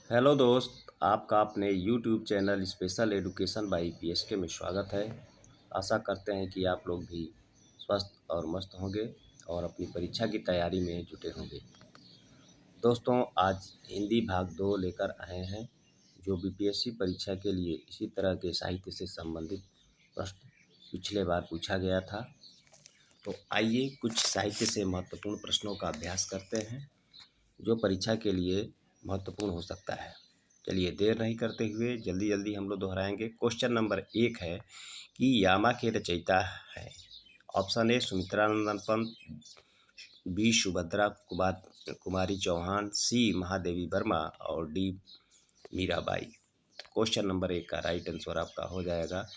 Hello दोस्त, आपका अपने YouTube channel special education by PSK में स्वागत है। आशा करते हैं कि आप लोग भी स्वस्थ और मस्त होंगे और अपनी परीक्षा की तैयारी में जुटे होंगे। दोस्तों, आज हिंदी भाग 2 लेकर आए हैं, जो बीपीएससी परीक्षा के लिए इसी तरह के साहित्य से संबंधित प्रश्न पिछले बार पूछा गया था। तो आइए कुछ साहित्य से महत्वपूर्ण प्रश्नों का अभ्यास करते हैं, जो परीक्षा के लिए महत्वपूर्ण हो सकता है। चलिए देर नहीं करते हुए जल्दी जल्दी हम लोग दोहराएंगे। क्वेश्चन नंबर 1 है कि यामा के रचयिता है। Option A Sumitranandan Pant, B Subhadra Kumari Chauhan, C Mahadevi Verma और डी मीराबाई। क्वेश्चन नंबर 1 का राइट आंसर आपका हो जाएगा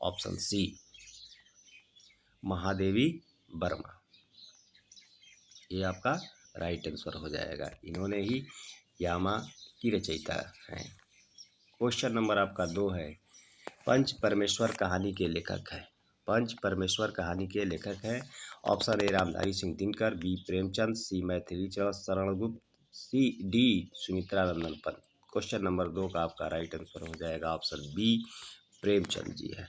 ऑप्शन सी महादेवी वर्मा। ये आपका राइट आंसर हो जाएगा। इन्होंने ही यामा की रचयिता हैं। क्वेश्चन नंबर आपका 2 है, पंच परमेश्वर कहानी के लेखक है। पंच परमेश्वर कहानी के लेखक हैं। Option A Ramdhari Singh Dinkar, B Premchand, C Maithili Sharan Gupt, C D Sumitranandan Pant. Question number 2 का आपका राइट आंसर हो जाएगा ऑप्शन बी प्रेमचंद जी है।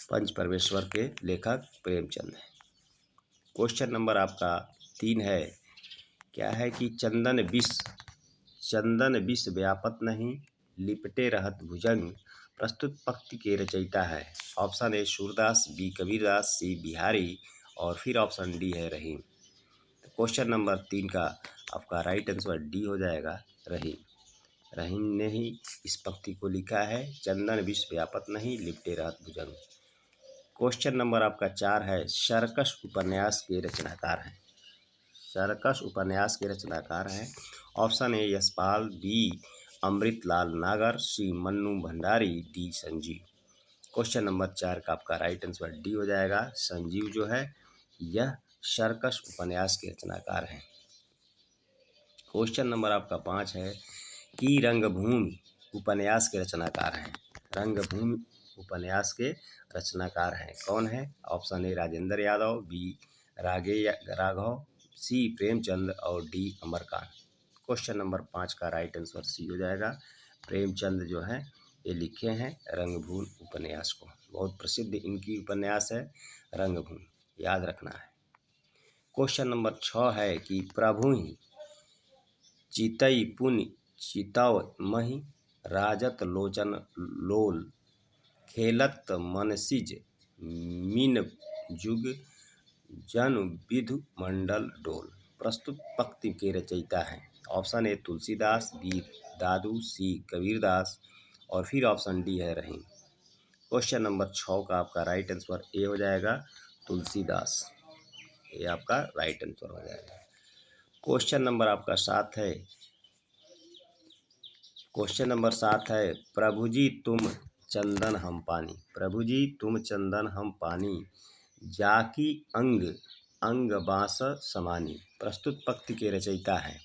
पंच परमेश्वर के लेखक प्रेमचंद है। क्वेश्चन नंबर आपका 3 है, क्या है कि चंदन विष व्यापत नहीं, लिपटे रहत भुजंग प्रस्तुत पंक्ति के रचयिता है। Option A Surdas, B Kabirdas, C Bihari और फिर ऑप्शन डी है रहीम। तो क्वेश्चन नंबर 3 का आपका राइट आंसर डी हो जाएगा रहीम। रहीम ने ही इस पंक्ति को लिखा है, चंदन विष व्यापत नहीं, लिपटे रहत भुजंग। क्वेश्चन नंबर आपका 4 है, सर्कस उपन्यास के रचनाकार हैं। सर्कस उपन्यास के रचनाकार हैं। Option A Yashpal, B Amritlal Nagar, C Mannu Bhandari, D Sanjeev. Question number 4 का आपका राइट आंसर डी हो जाएगा। संजीव जो है यह सर्कस उपन्यास के रचनाकार हैं। क्वेश्चन नंबर आपका 5 है कि रंगभूमि उपन्यास के रचनाकार हैं। रंगभूमि उपन्यास के रचनाकार हैं कौन है? Option A Rajendra Yadav, B Raghav, C Premchand और डी अमरकांत। क्वेश्चन नंबर 5 का राइट आंसर सी हो जाएगा। प्रेमचंद जो है ये लिखे हैं रंगभूमि उपन्यास को। बहुत प्रसिद्ध इनकी उपन्यास है रंगभूमि, याद रखना है। क्वेश्चन नंबर 6 है कि प्रभु ही चितई पुनि चितव मही, राजत लोचन लोल खेलत मनसिज मीन जुग जन विधु मंडल डोल। प्रस्तुत पंक्ति के रचयिता हैं। ऑप्शन ए तुलसीदास, बी दादू, सी कबीरदास और फिर ऑप्शन डी है रहीम। क्वेश्चन नंबर 6 का आपका राइट आंसर ए हो जाएगा तुलसीदास। ये आपका राइट आंसर हो जाएगा। क्वेश्चन नंबर आपका 7 है। क्वेश्चन नंबर 7 है, प्रभु जी तुम चंदन हम पानी। प्रभु जी तुम चंदन हम पानी, जाकी अंग अंग बांस समानी। प्रस्तुत पंक्ति के रचयिता हैं।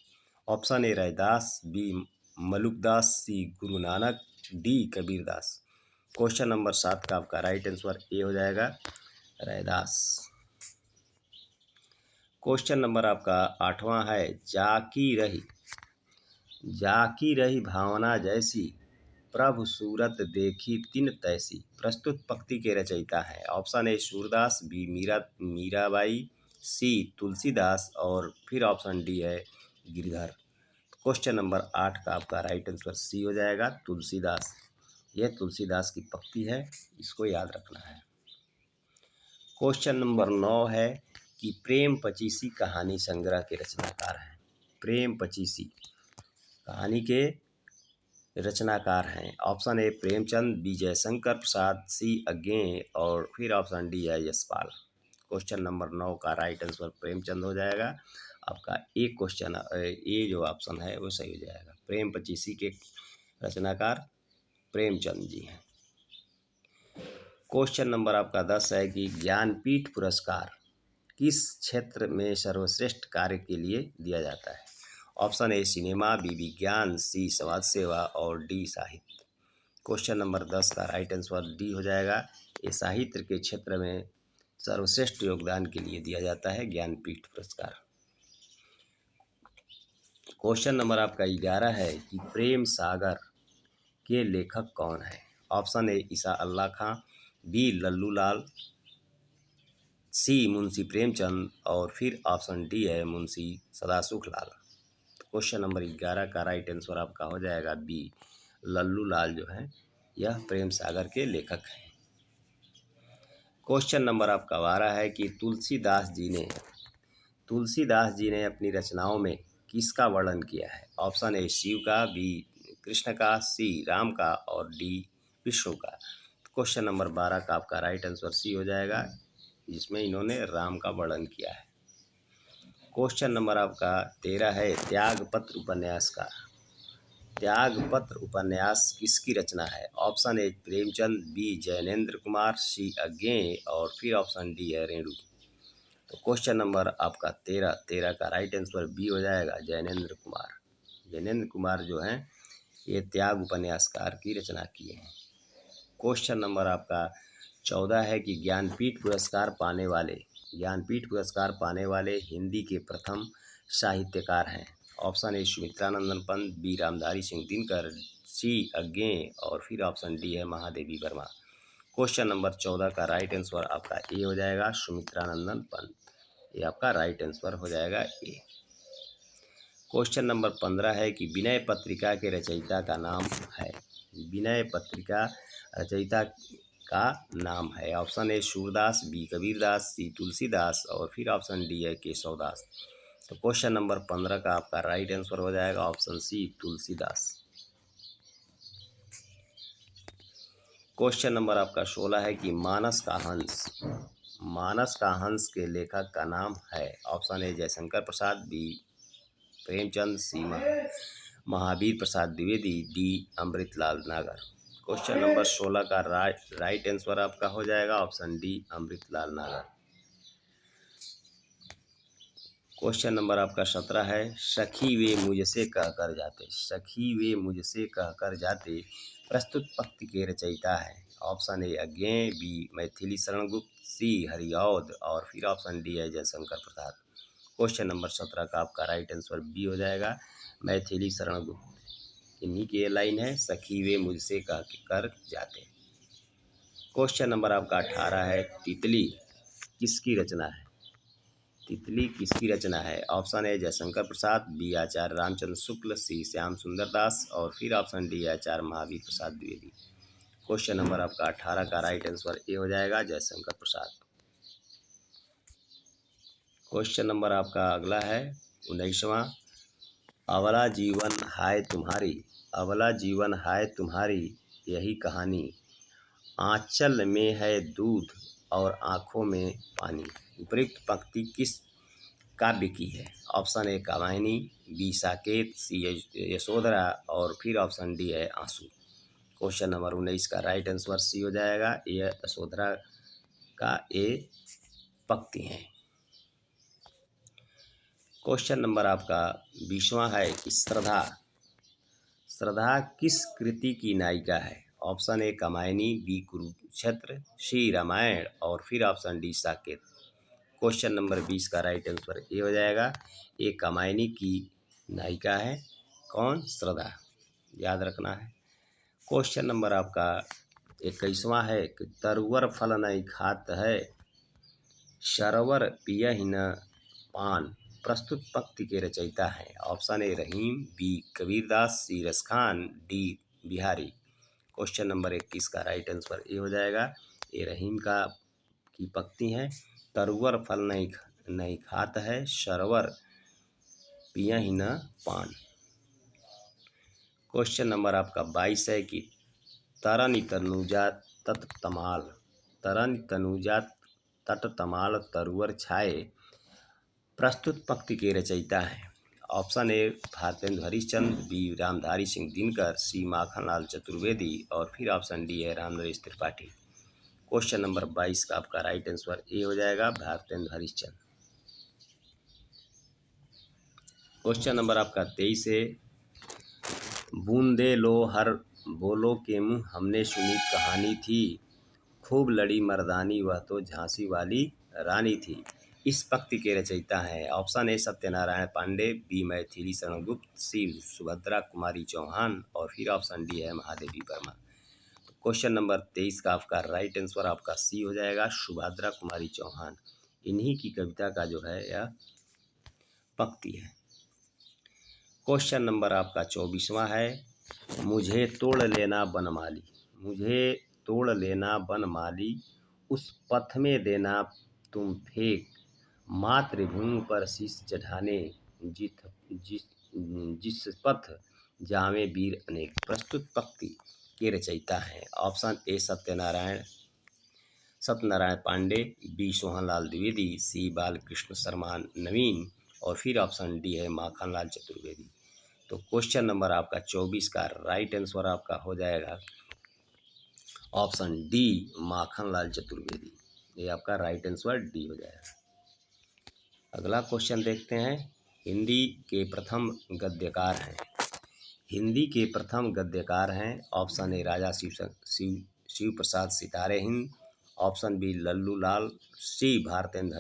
Option A Raidas, B Malukdas, C Guru Nanak, D Kabirdas. Question number 7 का आपका राइट आंसर ए हो जाएगा रैदास। क्वेश्चन नंबर आपका 8वां है, जाकी रही भावना जैसी, प्रभु सूरत देखी तिन तैसी। प्रस्तुत पंक्ति के रचयिता है। Option A Surdas, B Mirabai, C Tulsidas और फिर ऑप्शन डी है गिरधर। क्वेश्चन नंबर 8 का आपका राइट आंसर सी हो जाएगा तुलसीदास। यह तुलसीदास की पंक्ति है, इसको याद रखना है। क्वेश्चन नंबर 9 है कि प्रेम पचीसी कहानी संग्रह के रचनाकार हैं। प्रेम पचीसी कहानी के रचनाकार हैं। Option A Premchand, B Jaishankar Prasad, C Agyeya और फिर ऑप्शन डी है यशपाल। क्वेश्चन नंबर 9 का राइट आंसर प्रेमचंद हो जाएगा। आपका एक क्वेश्चन ए जो ऑप्शन है वो सही हो जाएगा। प्रेम पचीसी के रचनाकार प्रेमचंद जी हैं। क्वेश्चन नंबर आपका 10 है कि ज्ञानपीठ पुरस्कार किस क्षेत्र में सर्वश्रेष्ठ कार्य के लिए दिया जाता है। ऑप्शन ए सिनेमा, बी विज्ञान, सी समाज सेवा और डी साहित्य। क्वेश्चन नंबर 10 का राइट आंसर डी हो जाएगा। ये साहित्य के क्षेत्र में सर्वश्रेष्ठ योगदान के लिए दिया जाता है ज्ञानपीठ पुरस्कार। क्वेश्चन नंबर आपका 11 है कि प्रेम सागर के लेखक कौन है। Option A Isa Allah Khan, B Lallu Lal, C Munshi Premchand और फिर ऑप्शन डी है मुंशी सदासुख लाल। क्वेश्चन नंबर 11 का राइट आंसर आपका हो जाएगा बी लल्लू लाल जो है यह प्रेम सागर के लेखक हैं। क्वेश्चन नंबर आपका 12 है कि तुलसीदास जी ने अपनी रचनाओं में किसका वर्णन किया है। ऑप्शन ए शिव का, बी कृष्ण का, सी राम का और डी विष्णु का। क्वेश्चन नंबर 12 का आपका राइट आंसर सी हो जाएगा, जिसमें इन्होंने राम का वर्णन किया है। क्वेश्चन नंबर आपका 13 है त्यागपत्र उपन्यास का। त्यागपत्र उपन्यास किसकी रचना है। Option A Premchand, B Jainendra Kumar, C Agyeya और फिर ऑप्शन डी है रेणु। तो क्वेश्चन नंबर आपका 13 का राइट आंसर बी हो जाएगा जैनेन्द्र कुमार। जैनेन्द्र कुमार जो हैं ये त्याग उपन्यासकार की रचना किए हैं। क्वेश्चन नंबर आपका 14 है कि ज्ञानपीठ पुरस्कार पाने वाले हिंदी के प्रथम साहित्यकार हैं। Option A Sumitranandan Pant, B Ramdhari Singh Dinkar, C Agyeya और फिर ऑप्शन डी है महादेवी वर्मा। क्वेश्चन नंबर 14 का राइट आंसर आपका ए हो जाएगा सुमित्रानंदन पंत। ये आपका राइट आंसर हो जाएगा ए। क्वेश्चन नंबर 15 है कि विनय पत्रिका के रचयिता का नाम है। विनय पत्रिका रचयिता का नाम है। Option A Surdas, B Kabirdas, C Tulsidas और फिर ऑप्शन डी है केशवदास। तो क्वेश्चन नंबर 15 का आपका राइट आंसर हो जाएगा option C Tulsidas. Question number आपका 16 है कि मानस का हंस के लेखक का नाम है। Option A Jaishankar Prasad, B Premchand, C Mahavir Prasad Dwivedi, D Amritlal Nagar. Question number 16 का राइट आंसर आपका हो जाएगा option D Amritlal Nagar. Question number आपका 17 है सखी वे मुझसे कहकर जाते प्रस्तुत पंक्ति के रचयिता है। Option A Agyeya, B Maithili Sharan Gupt, सी हरिऔध और फिर ऑप्शन डी है जयशंकर प्रसाद। क्वेश्चन नंबर 17 का आपका राइट आंसर बी हो जाएगा मैथिली शरण गुप्त। इन्हीं की ये लाइन है सखी वे मुझसे कहकर जाते। क्वेश्चन नंबर आपका 18 है तितली किसकी रचना है। Option A Jaishankar Prasad, B Acharya Ramchandra Shukla, C Shyam Sundar Das और फिर option D Acharya Mahavir Prasad Dwivedi. Question number आपका 18 का राइट आंसर ए हो जाएगा जयशंकर प्रसाद। क्वेश्चन नंबर आपका अगला है 19वां, अबला जीवन हाय तुम्हारी यही कहानी, आंचल में है दूध और आँखों में पानी। उपयुक्त पंक्ति किस काव्य की है। Option A Kamayani, B Saket, C Yashodhara और फिर ऑप्शन डी है आंसू। क्वेश्चन नंबर 19 का राइट आंसर सी हो जाएगा, ये यशोधरा का ए पंक्ति है। क्वेश्चन नंबर आपका 20वां है कि श्रद्धा किस कृति की नायिका है। Option A Kamayani, B Kurukshetra, C Ramayan और फिर option D Saket. Question number 20 का राइट आंसर ए हो जाएगा, ये कामायनी की नायिका है कौन, श्रद्धा, याद रखना है। क्वेश्चन नंबर आपका 21वां है कि तरुवर फल नहीं खात है, शरवर पियहि न पान, प्रस्तुत पंक्ति के रचयिता हैं। Option A Rahim, B Kabirdas, C Raskhan, D Bihari. Question number 21 का राइट आंसर ए हो जाएगा, ये रहीम की पंक्ति है, तरुवर फल नहीं खात है, शरवर पियहि न पान। क्वेश्चन नंबर आपका 22 है कि तरन तनुजा तट तमाल तरुवर छाए, प्रस्तुत पंक्ति के रचयिता हैं। Option A Bharatendu Harishchandra, B Ramdhari Singh Dinkar, C Makhanlal Chaturvedi और फिर ऑप्शन डी है रामनरेश त्रिपाठी। क्वेश्चन नंबर 22 का आपका राइट आंसर ए हो जाएगा भारतेंदु हरिश्चंद्र। क्वेश्चन नंबर आपका 23 है बूंदे लो हर बोलो के मुँह हमने सुनी कहानी थी, खूब लड़ी मर्दानी वह तो झांसी वाली रानी थी। इस पंक्ति के रचयिता हैं? Option A Satyanarayan Pandey, B Maithili Sharan Gupt, सी सुभद्रा कुमारी चौहान और फिर ऑप्शन डी है महादेवी वर्मा। तो क्वेश्चन नंबर 23 का आपका राइट आंसर आपका सी हो जाएगा, सुभद्रा कुमारी चौहान। इन्हीं की कविता का जो है यह पंक्ति है। क्वेश्चन नंबर आपका 24वां है, मुझे तोड़ लेना बनमाली, मुझे तोड़ लेना बनमाली, उस पथ में देना तुम फेंक, मातृभूमि पर शीश चढ़ाने, जित जिस जिस पथ जावे वीर अनेक। प्रस्तुत पंक्ति के रचयिता हैं? Option A Satyanarayan Pandey, B Sohanlal Dwivedi, C Balkrishna Sharma Naveen और फिर ऑप्शन डी है माखनलाल चतुर्वेदी। तो क्वेश्चन नंबर आपका 24 का राइट आंसर आपका हो जाएगा ऑप्शन डी माखनलाल चतुर्वेदी। ये आपका राइट आंसर डी हो जाएगा। अगला क्वेश्चन देखते हैं, हिंदी के प्रथम गद्यकार हैं? हिंदी के प्रथम गद्यकार हैं? ऑप्शन ए राजा शिव प्रसाद सितारे हिंद, ऑप्शन बी लल्लू लाल, सी भारतेंद्र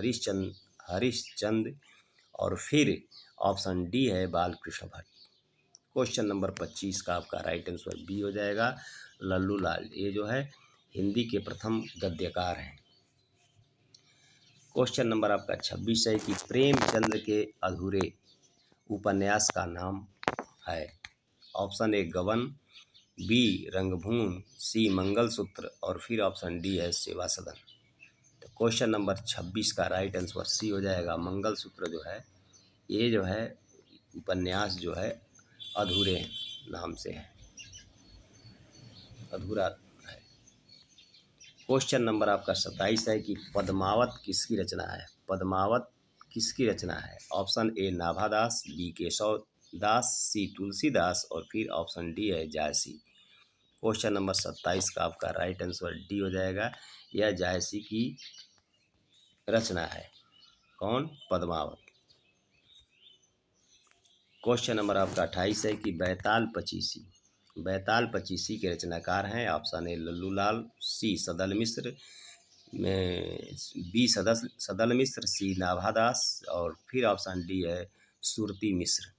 हरिश्चंद्र और फिर ऑप्शन डी है बालकृष्ण भट्ट। क्वेश्चन नंबर 25 का आपका राइट आंसर बी हो जाएगा, लल्लू लाल। ये जो है हिंदी के प्रथम गद्यकार हैं। क्वेश्चन नंबर आपका 26 है कि प्रेमचंद के अधूरे उपन्यास का नाम है? ऑप्शन ए गबन, बी रंगभूमि, सी मंगलसूत्र और फिर ऑप्शन डी है सेवा सदन। तो क्वेश्चन नंबर 26 का राइट आंसर सी हो जाएगा, मंगलसूत्र जो है ये जो है उपन्यास जो है अधूरे नाम से है, अधूरा है। क्वेश्चन नंबर आपका 27 है कि पद्मावत किसकी रचना है? पद्मावत किसकी रचना है? Option A Nabhadas, B Keshav Das, C Tulsidas और फिर ऑप्शन डी है जायसी। क्वेश्चन नंबर 27 का आपका राइट आंसर डी हो जाएगा, यह जायसी की रचना है। कौन? पद्मावत। क्वेश्चन नंबर आपका 28 है कि बैताल पचीसी के रचनाकार हैं? Option A Lallu Lal, C Sadal Mishra, B Sadal Mishra, C Nabhadas और फिर ऑप्शन डी है सुरती मिश्र।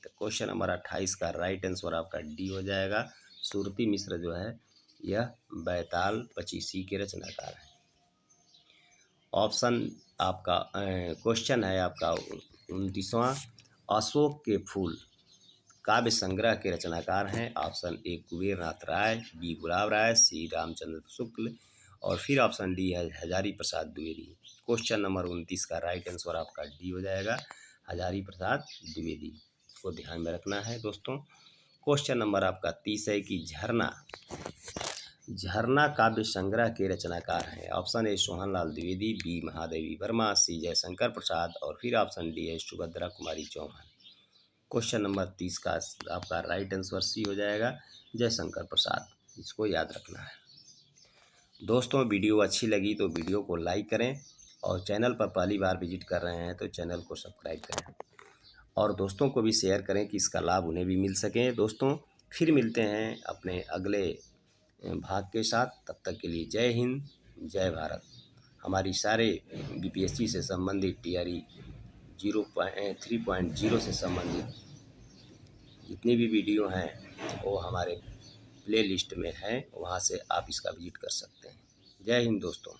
तो क्वेश्चन नंबर 28 का राइट आंसर आपका डी हो जाएगा, सुरती मिश्र जो है यह बैताल पचीसी के रचनाकार हैं। ऑप्शन आपका क्वेश्चन है आपका 29वां, अशोक के फूल काव्य संग्रह के रचनाकार हैं? Option A Kuber Nath Rai, B Gulab Rai, C Ramchandra Shukla और फिर ऑप्शन डी है हजारी प्रसाद द्विवेदी। क्वेश्चन नंबर 29 का राइट आंसर आपका डी हो जाएगा, हजारी प्रसाद द्विवेदी। इसको ध्यान में रखना है दोस्तों। क्वेश्चन नंबर आपका 30 है कि झरना काव्य संग्रह के रचनाकार हैं? Option A Sohanlal Dwivedi, B Mahadevi Verma, C Jaishankar Prasad और फिर ऑप्शन डी है सुभद्रा कुमारी चौहान। क्वेश्चन नंबर 30 का आपका राइट आंसर सी हो जाएगा, जयशंकर प्रसाद। इसको याद रखना है दोस्तों। वीडियो अच्छी लगी तो वीडियो को लाइक करें और चैनल पर पहली बार विजिट कर रहे हैं तो चैनल को सब्सक्राइब करें और दोस्तों को भी शेयर करें कि इसका लाभ उन्हें भी मिल सके। दोस्तों फिर मिलते हैं अपने अगले भाग के साथ, तब तक के लिए जय हिंद, जय भारत। हमारी सारे बीपीएससी से संबंधित TRE 3.0 से संबंधित जितनी भी वीडियो हैं वो हमारे प्लेलिस्ट में हैं, वहाँ से आप इसका विजिट कर सकते हैं। जय हिंद दोस्तों।